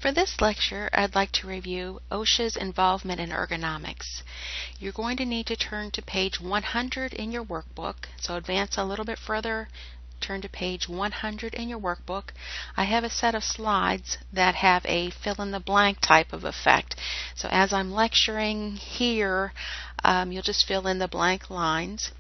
For this lecture, I'd like to review OSHA's involvement in ergonomics. You're going to need to turn to page 100 in your workbook, so advance a little bit further, turn to page 100 in your workbook. I have a set of slides that have a fill-in-the-blank type of effect. So as I'm lecturing here, you'll just fill in the blank lines.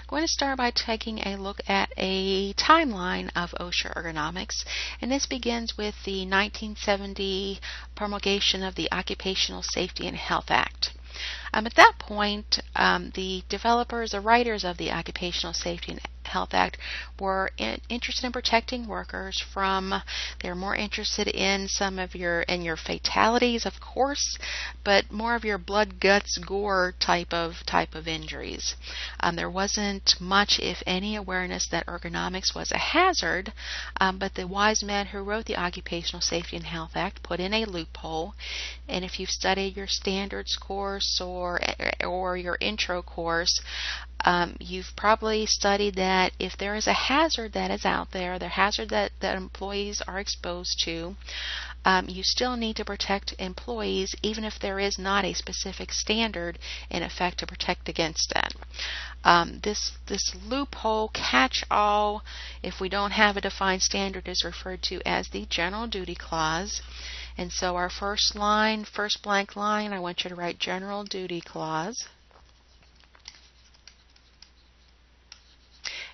I'm going to start by taking a look at a timeline of OSHA ergonomics, and this begins with the 1970 promulgation of the Occupational Safety and Health Act. At that point, the developers, the writers of the Occupational Safety and Health Act were interested in protecting workers from, they're more interested in some of your fatalities, of course, but more of your blood, guts, gore type of injuries. There wasn't much, if any, awareness that ergonomics was a hazard, but the wise men who wrote the Occupational Safety and Health Act put in a loophole. And if you've studied your standards course or your intro course, you've probably studied that if there is a hazard that is out there, the hazard that employees are exposed to, you still need to protect employees even if there is not a specific standard in effect to protect against that. This loophole catch-all, if we don't have a defined standard, is referred to as the general duty clause. And so our first blank line, I want you to write general duty clause.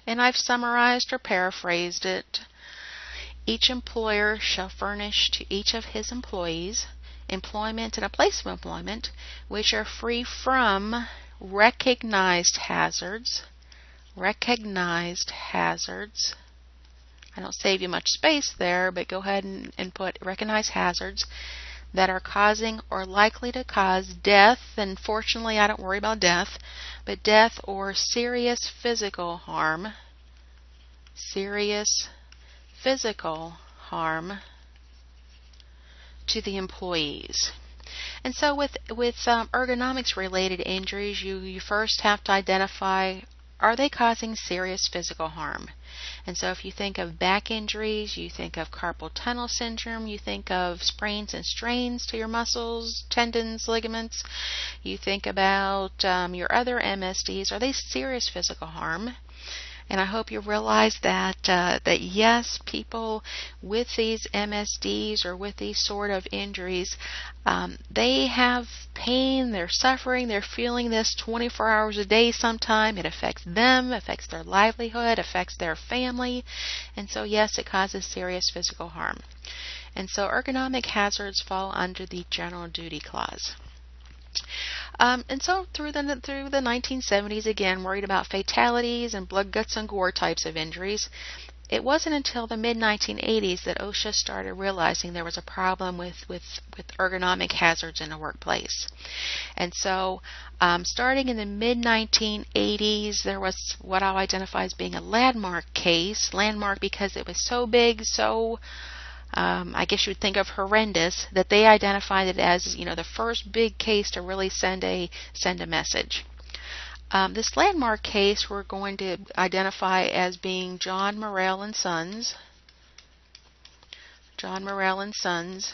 And I've summarized or paraphrased it. Each employer shall furnish to each of his employees employment and a place of employment which are free from recognized hazards. Recognized hazards. I don't save you much space there, but go ahead and put recognized hazards that are causing or likely to cause death, and fortunately I don't worry about death, but death or serious physical harm. Serious physical harm to the employees. And so with ergonomics related injuries, you first have to identify, are they causing serious physical harm? And so if you think of back injuries, you think of carpal tunnel syndrome, you think of sprains and strains to your muscles, tendons, ligaments, you think about your other MSDs, are they serious physical harm? And I hope you realize that yes, people with these MSDs or with these sort of injuries, they have pain, they're suffering, they're feeling this 24 hours a day sometime. It affects them, affects their livelihood, affects their family. And so yes, it causes serious physical harm. And so ergonomic hazards fall under the general duty clause. And so through the 1970s, again, worried about fatalities and blood, guts, and gore types of injuries. It wasn't until the mid-1980s that OSHA started realizing there was a problem with ergonomic hazards in the workplace. And so starting in the mid-1980s, there was what I'll identify as being a landmark case. Landmark because it was so big, so I guess you would think of horrendous, that they identified it as, the first big case to really send a message. This landmark case we're going to identify as being John Morrell and Sons. John Morrell and Sons.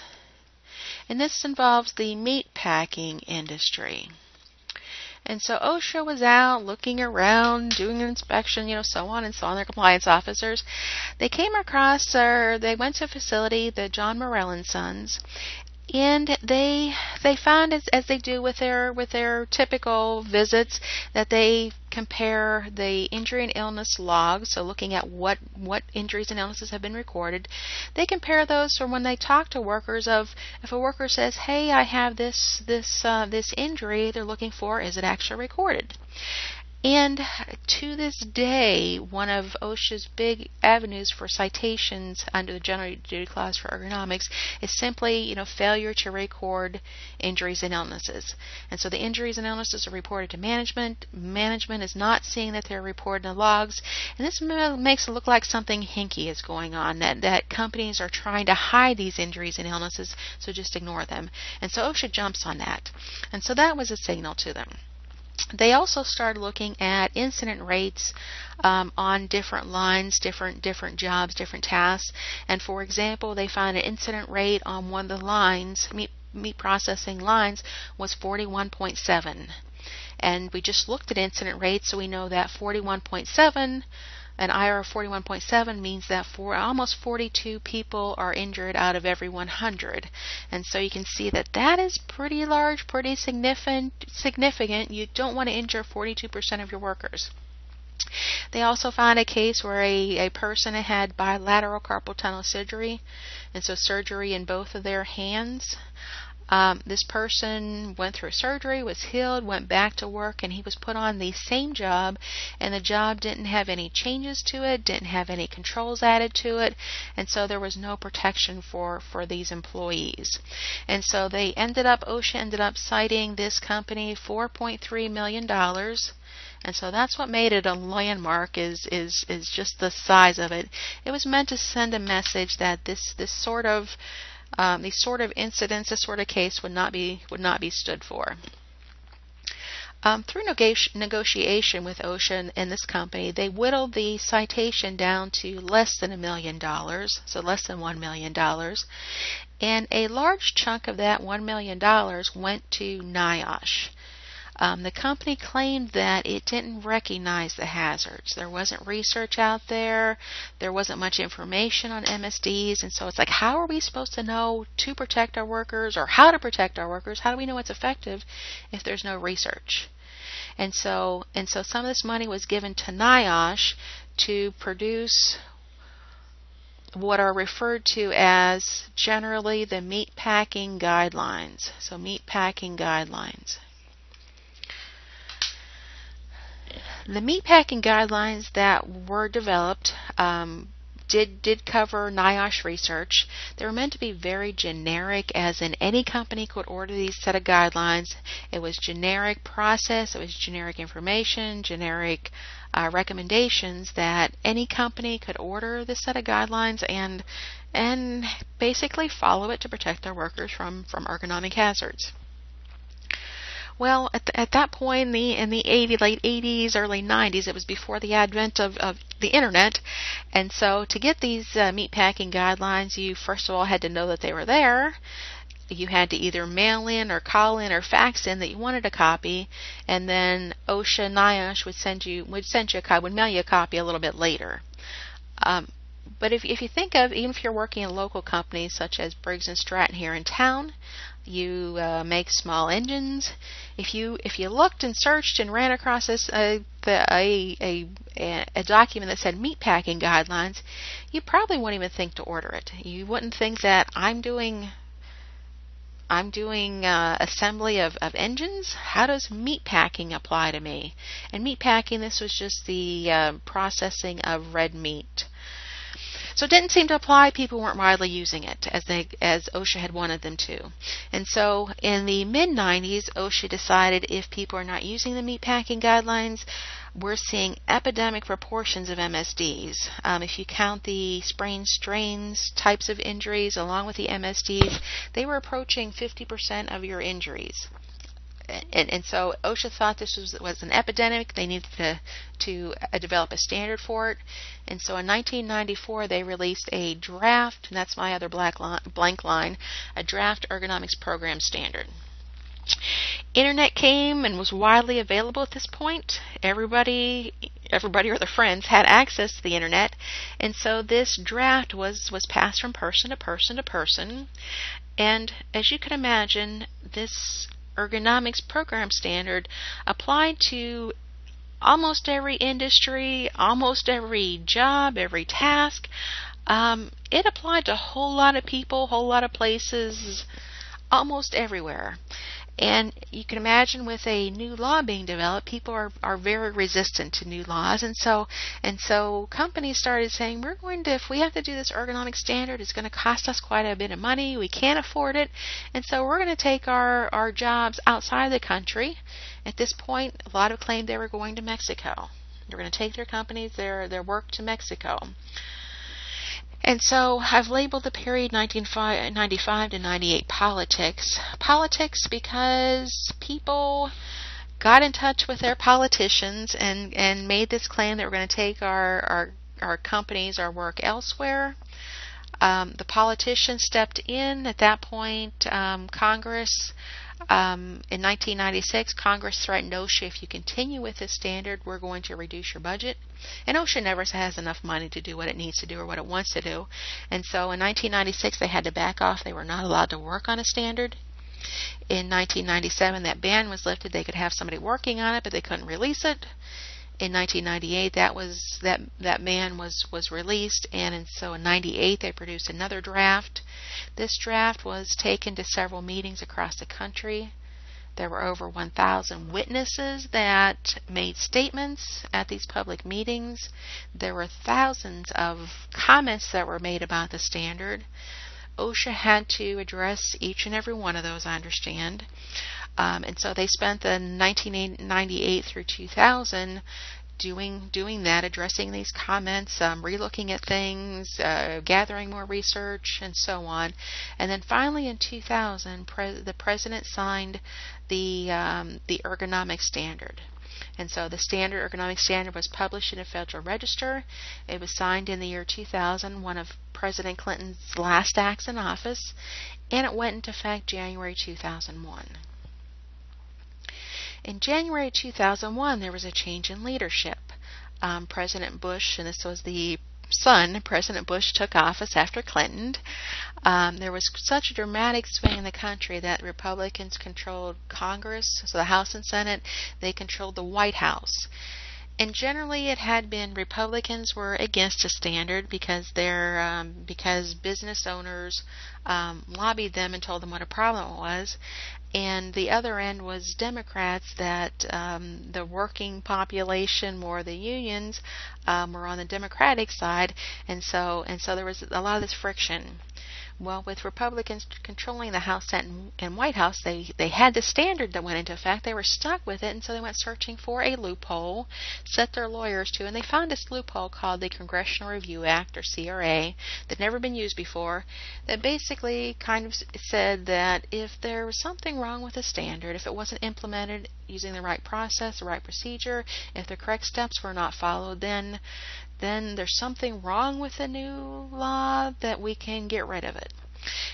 And this involves the meat packing industry. And so OSHA was out looking around, doing an inspection, so on and so on, their compliance officers. They came across, they went to a facility, the John Morrell and Sons, and they found, as they do with their typical visits, that they compare the injury and illness logs, so looking at what injuries and illnesses have been recorded. They compare those from when they talk to workers of, if a worker says, hey, I have this injury, they're looking for, is it actually recorded? And to this day, one of OSHA's big avenues for citations under the general duty clause for ergonomics is simply, failure to record injuries and illnesses. And so the injuries and illnesses are reported to management. Management is not seeing that they're reported in the logs. And this makes it look like something hinky is going on, that companies are trying to hide these injuries and illnesses, so just ignore them. And so OSHA jumps on that. And so that was a signal to them. They also started looking at incident rates on different lines, different jobs, different tasks. And for example, they found an incident rate on one of the lines, meat processing lines, was 41.7. And we just looked at incident rates, so we know that 41.7, an IR of 41.7 means that almost 42 people are injured out of every 100. And so you can see that that is pretty large, pretty significant. You don't want to injure 42% of your workers. They also found a case where a person had bilateral carpal tunnel surgery, and so surgery in both of their hands. This person went through surgery, was healed, went back to work, and he was put on the same job, and the job didn't have any changes to it, didn't have any controls added to it, and so there was no protection for these employees. And so OSHA ended up citing this company $4.3 million. And so that's what made it a landmark, is just the size of it. It was meant to send a message that these sort of incidents, this sort of case would not be stood for. Through negotiation with OSHA and this company, they whittled the citation down to less than $1 million, so less than $1 million, and a large chunk of that $1 million went to NIOSH. The company claimed that it didn't recognize the hazards. There wasn't research out there. There wasn't much information on MSDs. And so it's like, how are we supposed to know to protect our workers, or how to protect our workers? How do we know it's effective if there's no research? And so some of this money was given to NIOSH to produce what are referred to as generally the meatpacking guidelines. So meatpacking guidelines. The meatpacking guidelines that were developed did cover NIOSH research. They were meant to be very generic, as in any company could order these set of guidelines. It was generic process, it was generic information, generic recommendations that any company could order this set of guidelines and basically follow it to protect their workers from ergonomic hazards. Well, at that point in the late 80s, early 90s, it was before the advent of the internet, and so to get these meatpacking guidelines, you first of all had to know that they were there. You had to either mail in or call in or fax in that you wanted a copy, and then OSHA and NIOSH would mail you a copy a little bit later. But if you think of, even if you're working in local companies such as Briggs & Stratton here in town, you make small engines. If you looked and searched and ran across this a document that said meatpacking guidelines, you probably wouldn't even think to order it. You wouldn't think that I'm doing assembly of engines. How does meatpacking apply to me? And meatpacking, this was just the processing of red meat. So it didn't seem to apply. People weren't widely using it as OSHA had wanted them to. And so in the mid-90s, OSHA decided if people are not using the meatpacking guidelines, we're seeing epidemic proportions of MSDs. If you count the sprains, strains, types of injuries along with the MSDs, they were approaching 50% of your injuries. And so OSHA thought this was an epidemic. They needed to develop a standard for it. And so in 1994, they released a draft, and that's my other blank line, a draft ergonomics program standard. Internet came and was widely available at this point. Everybody or their friends had access to the internet, and so this draft was passed from person to person to person. And as you can imagine, this ergonomics program standard applied to almost every industry, almost every job, every task. It applied to a whole lot of people, a whole lot of places, almost everywhere. And you can imagine with a new law being developed, people are very resistant to new laws, and so companies started saying, if we have to do this ergonomic standard, it's going to cost us quite a bit of money. We can't afford it, and so we're going to take our jobs outside the country. At this point, a lot of claimed they were going to Mexico. They're going to take their companies, their work to Mexico. And so I've labeled the period 1995 to 98 politics. Politics because people got in touch with their politicians and made this claim that we're going to take our companies, our work elsewhere. The politicians stepped in at that point. Congress, in 1996, Congress threatened OSHA, if you continue with this standard, we're going to reduce your budget. And OSHA never has enough money to do what it needs to do or what it wants to do. And so in 1996, they had to back off. They were not allowed to work on a standard. In 1997, that ban was lifted. They could have somebody working on it, but they couldn't release it. In 1998, that ban was released, and so in 98 they produced another draft. This draft was taken to several meetings across the country. There were over 1,000 witnesses that made statements at these public meetings. There were thousands of comments that were made about the standard. OSHA had to address each and every one of those, I understand. And so they spent the 1998 through 2000 doing that, addressing these comments, relooking at things, gathering more research, and so on. And then finally in 2000, the President signed the Ergonomics standard. And so the Ergonomics standard was published in a Federal Register. It was signed in the year 2000, one of President Clinton's last acts in office, and it went into effect January 2001. In January 2001, there was a change in leadership. President Bush, and this was the son, President Bush, took office after Clinton. There was such a dramatic swing in the country that Republicans controlled Congress, so the House and Senate. They controlled the White House. And generally, it had been Republicans were against a standard because business owners lobbied them and told them what a problem it was. And the other end was Democrats that the working population, more the unions, were on the Democratic side, and so there was a lot of this friction. Well, with Republicans controlling the House, Senate, and White House, they had the standard that went into effect. They were stuck with it, and so they went searching for a loophole, set their lawyers to, and they found this loophole called the Congressional Review Act, or CRA, that had never been used before, that basically kind of said that if there was something wrong with the standard, if it wasn't implemented using the right process, the right procedure, if the correct steps were not followed, then there's something wrong with the new law that we can get rid of it.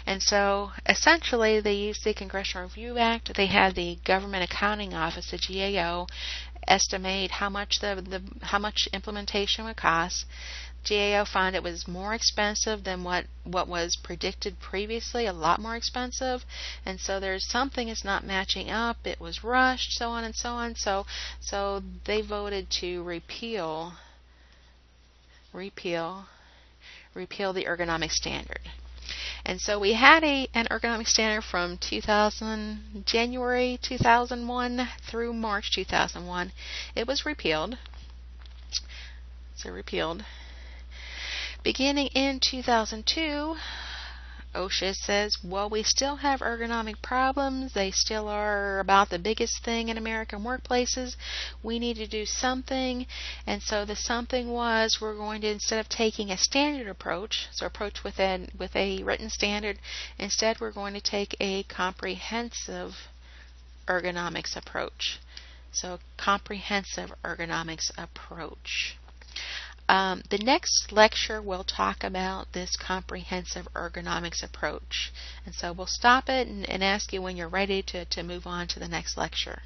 And so essentially they used the Congressional Review Act. They had the Government Accounting Office, the GAO, estimate how much implementation would cost. GAO found it was more expensive than what was predicted previously, a lot more expensive, and so there's something is not matching up. It was rushed, so on and so on. So they voted to repeal the ergonomic standard. And so we had an ergonomic standard from January 2001 through March 2001. It was repealed. Beginning in 2002, OSHA says, well, we still have ergonomic problems. They still are about the biggest thing in American workplaces. We need to do something. And so the something was, we're going to, instead of taking a standard approach, so approach with a written standard, instead we're going to take a comprehensive ergonomics approach. So comprehensive ergonomics approach. The next lecture will talk about this comprehensive ergonomics approach. And so we'll stop it and ask you when you're ready to move on to the next lecture.